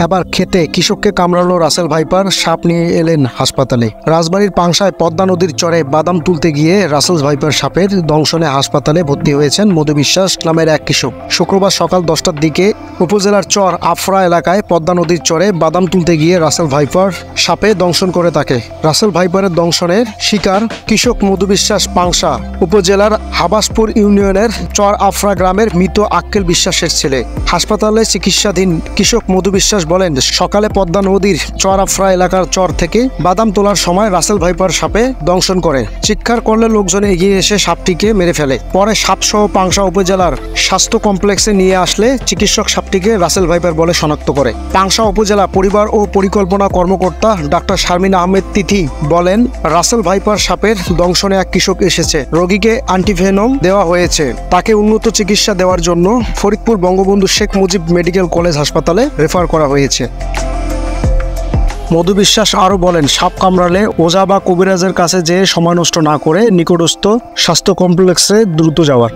এবার খেতে কৃষককে কামড়ালো রাসেল ভাইপার, সাপ নিয়ে এলেন হাসপাতালে। রাজবাড়ীর পাংশায় পদ্মা নদীর চরে বাদাম তুলতে গিয়ে রাসেল ভাইপার সাপের দংশনে হাসপাতালে ভর্তি হয়েছেন মধু বিশ্বাস নামের এক কৃষক। শুক্রবার সকাল 10টার দিকে উপজেলার চর আফরা এলাকায় পদ্মা নদীর চরে বাদাম তুলতে গিয়ে রাসেল ভাইপার সাপে দংশন করে তাকে। রাসেল ভাইপারের দংশনের শিকার কৃষক মধু বিশ্বাস পাংশা উপজেলার হাবাসপুর ইউনিয়নের চর আফরা গ্রামের মৃত আক্কেল বিশ্বাসের ছেলে। হাসপাতালে চিকিৎসাধীন কৃষক মধু বিশ্বাস বলেন, সকালে পদ্মা নদীর চর আফরা এলাকার চর থেকে বাদাম তোলার সময় রাসেল ভাইপার সাপে দংশন করে। চিৎকার করলে লোকজন এগিয়ে এসে সাপটিকে মেরে ফেলে। পরে সাপসহ পাংশা উপজেলার স্বাস্থ্য কমপ্লেক্সে নিয়ে আসলে চিকিৎসক সাপটিকে রাসেল ভাইপার বলে শনাক্ত করে। পাংশা উপজেলা পরিবার ও পরিকল্পনা কর্মকর্তা ডাক্তার শারমিন আহমেদ তিথি বলেন, রাসেল ভাইপার সাপের দংশনে এক কৃষক এসেছে। রোগীকে অ্যান্টিভেনম দেওয়া হয়েছে। তাকে উন্নত চিকিৎসা দেওয়ার জন্য ফরিদপুর বঙ্গবন্ধু শেখ মুজিব মেডিকেল কলেজ হাসপাতালে রেফার করা হয়েছে। মধু বিশ্বাস আরও বলেন, সাপ কামড়ালে ওঝা বা কবিরাজের কাছে যেয়ে সময় নষ্ট না করে নিকটস্থ স্বাস্থ্য কমপ্লেক্সে দ্রুত যাওয়ার।